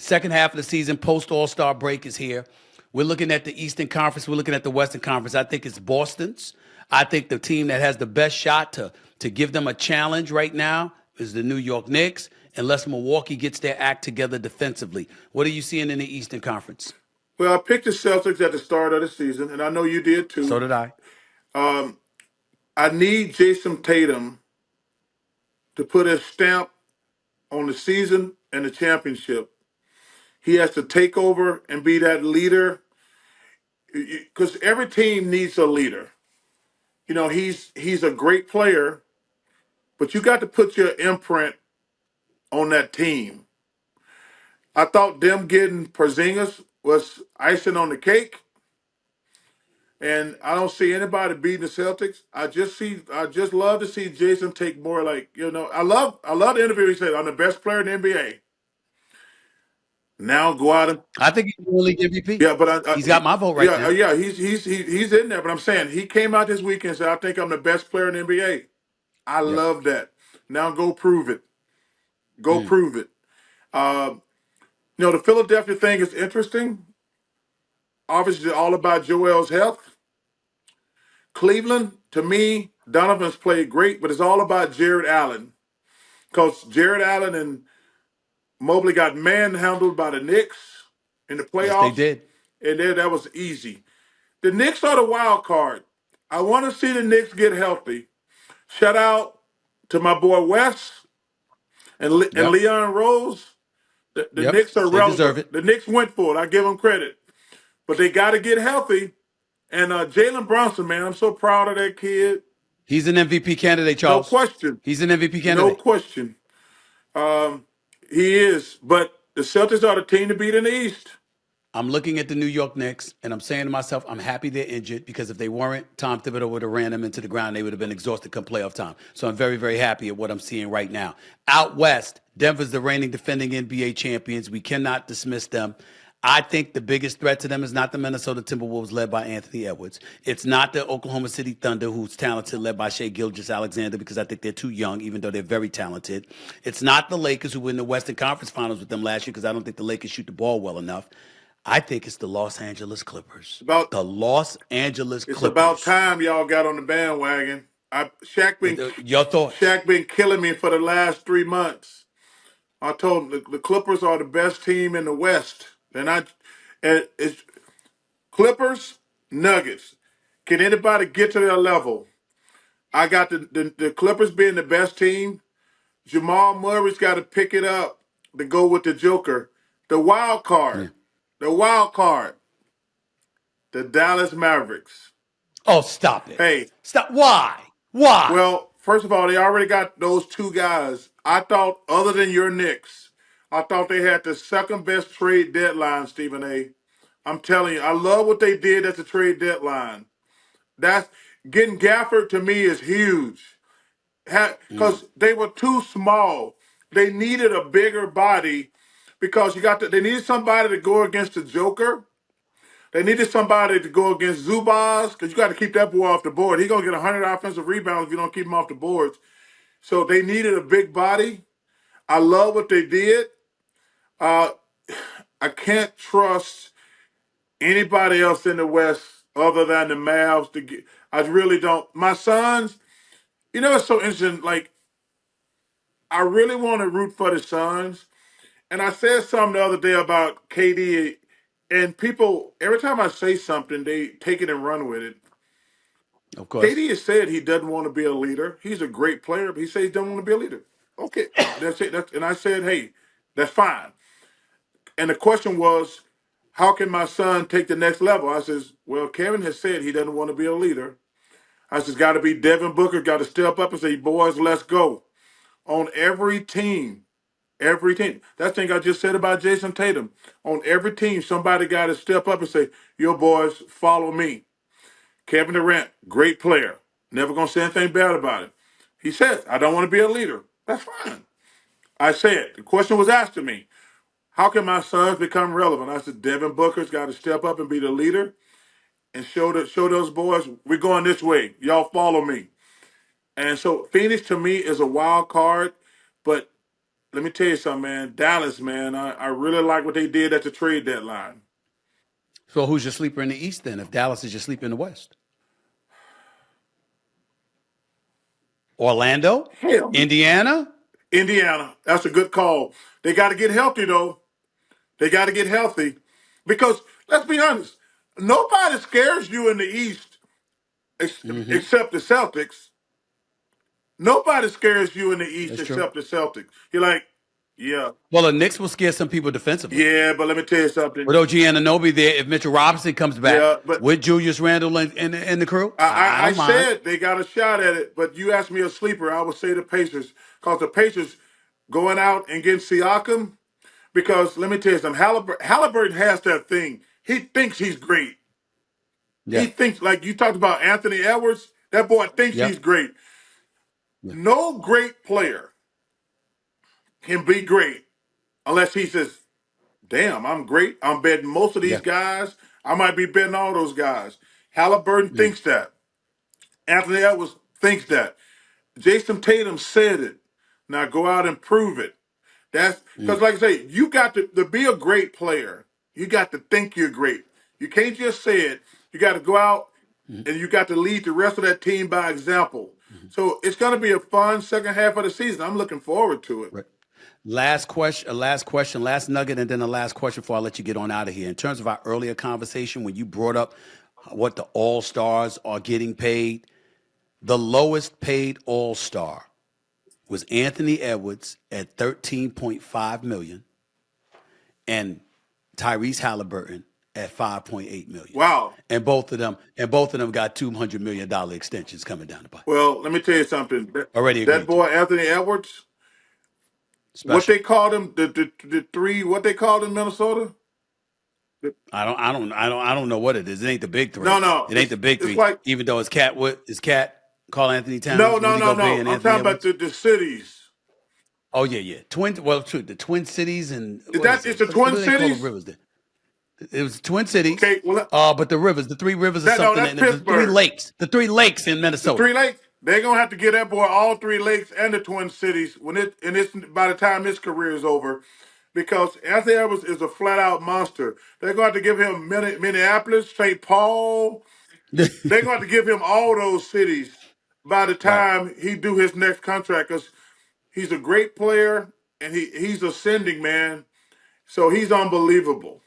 Second half of the season, post All-Star break is here. We're looking at the Eastern Conference. We're looking at the Western Conference. I think it's Boston's. I think the team that has the best shot to give them a challenge right now is the New York Knicks, unless Milwaukee gets their act together defensively. What are you seeing in the Eastern Conference? Well, I picked the Celtics at the start of the season, and I know you did So too. did I. Um, I need Jason Tatum to put his stamp on the season and the championship. He has to take over and be that leader because every team needs a leader. He's a great player, but you got to put your imprint on that team. I thought them getting Porzingis was icing on the cake, and I don't see anybody beating the Celtics. I just love to see Jason take more I love the interview he said I'm the best player in the NBA. Now go out and I think he's the league MVP. yeah, but He's got my vote right now. yeah, he's in there. But I'm saying he came out this weekend and said I think I'm the best player in the NBA. I Yep. love that. Now go prove it. Go Mm. prove it. Uh, the Philadelphia thing is interesting. Obviously, all about Joel's health. Cleveland, to me, Donovan's played great, but it's all about Jared Allen because Jared Allen and Mobley got manhandled by the Knicks in the Yes, they playoffs, did. and there that was easy. The Knicks are the wild card. I want to see the Knicks get healthy. Shout out to my boy Wes and Yep. Leon Rose. The Yep. Knicks are They deserve relevant. it. The Knicks went for it. I give them credit, but they got to get healthy. And Jalen Brunson, man, I'm so proud of that kid. He's an MVP candidate, No Charles. question. He's an MVP No candidate. question. Um, he is. But the Celtics are the team to beat in the East. I'm looking at the New York Knicks, and I'm saying to myself, I'm happy they're injured because if they weren't, Tom Thibodeau would have ran them into the ground. They would have been exhausted come playoff time. So I'm very, very happy at what I'm seeing right now. Out west, Denver's the reigning defending NBA champions. We cannot dismiss them. I think the biggest threat to them is not the Minnesota Timberwolves led by Anthony Edwards. It's not the Oklahoma City Thunder, who's talented, led by Shea Gilgeous-Alexander, because I think they're too young, even though they're very talented. It's not the Lakers, who were in the Western Conference Finals with them last year, because I don't think the Lakers shoot the ball well enough. I think it's the Los Angeles Clippers. About The Los Angeles it's about Clippers. time y'all got on the bandwagon. Your thoughts? Shaq been killing me for the last 3 months. I told him the Clippers are the best team in the West, and it's Clippers Nuggets. Can anybody get to their level? I got the Clippers being the best team. Jamal Murray's got to pick it up to go with the Joker. The wild Yeah. card, the wild card, the Dallas Mavericks. Oh, stop it. Hey, Stop. Why? Why? well, first of all, they already got those two guys. I thought, other than your Knicks, I thought they had the second best trade deadline, Stephen A. I'm telling you, I love what they did at the trade deadline. That's getting Gafford to me is huge. Mm. Because they were too small. They needed a bigger body because they needed somebody to go against the Joker. They needed somebody to go against Zubaz because you got to keep that boy off the board. He's gonna get 100 offensive rebounds if you don't keep him off the boards. So they needed a big body. I love what they did. Uh, I can't trust anybody else in the West other than the Mavs to get. I really don't. My sons, it's so interesting. Like I really want to root for the Suns. And I said something the other day about KD, and people, every time I say something, they take it and run with it. Of course. KD has said he doesn't want to be a leader. He's a great player, but he says he doesn't want to be a leader. Okay, that's it. And I said, hey, that's fine. And the question was, how can my son take the next level? I says, well, Kevin has said he doesn't want to be a leader. I says, got to be Devin Booker, got to step up and say, boys, let's go. On every team, every team. That thing I just said about Jason Tatum. On every team, somebody got to step up and say, your boys, follow me. Kevin Durant, great player. Never going to say anything bad about it. He says, I don't want to be a leader. That's fine. I said, the question was asked to me, how can my sons become relevant? I said, Devin Booker's got to step up and be the leader and show those boys, we're going this way. Y'all follow me. And so Phoenix to me is a wild card, but let me tell you something, man. Dallas, man, I really like what they did at the trade deadline. So who's your sleeper in the East then? If Dallas is your sleeper in the West, Orlando, Hell, Indiana. Indiana, that's a good call. They got to get healthy though. They got to get healthy because let's be honest, nobody scares you in the East Mm-hmm. except the Celtics. Nobody scares you in the East That's true. except the Celtics. You're like, yeah, Well, the Knicks will scare some people defensively. yeah, but let me tell you something. With OG Anunoby there, if Mitchell Robinson comes back Yeah, but with Julius Randle and the crew, I, I I, I don't mind. said they got a shot at it, but you asked me a sleeper, I would say the Pacers. Because the Pacers going out and getting Siakam, because let me tell you something, Halliburton has that thing. He thinks he's great. He Yeah. thinks, like you talked about Anthony Edwards, that boy thinks he's Yep. great. Yeah. No great player can be great unless he says, damn, I'm great. I'm betting most of these Yeah. guys. I might be betting all those guys. Halliburton Mm. thinks that. Anthony Edwards thinks that. Jason Tatum said it. Now go out and prove it. That's because, Mm. like I say, you got to be a great player. You got to think you're great. You can't just say it. You got to go out Mm. and you got to lead the rest of that team by example. Mm. So it's going to be a fun second half of the season. I'm looking forward to it. Right. Last question, last nugget, and then the last question before I let you get on out of here. In terms of our earlier conversation, when you brought up what the All Stars are getting paid, the lowest paid All Star was Anthony Edwards at 13.5 million and Tyrese Halliburton at 5.8 million. Wow. And both of them got $200 million extensions coming down the pipe. Well, let me tell you something. Already That agreed to. boy Anthony Edwards, what Special. they called him, the three, what they called in Minnesota? I don't know what it is. It ain't the big No, three. no, It ain't the big it's three. like Even though it's Cat, Carl Anthony no, Towns, no, Rudy no, Gobert, no. and I'm Anthony talking about Edwards. the cities. Oh yeah. The Twin Cities and Is what that is it's it? the What Twin do they call the Cities? rivers there? It was Twin Cities. Okay, well But the rivers, the three rivers or that no, something, that's and the three Pittsburgh. lakes, the three lakes in The Minnesota. three lakes. They're gonna have to get that boy all three lakes and the Twin Cities when it's by the time his career is over, because Anthony Edwards is a flat out monster. They're going to have to give him Minneapolis, St. Paul. They're going to have to give him all those cities by the Right. time he do his next contract, because he's a great player and he's ascending, man. So he's unbelievable.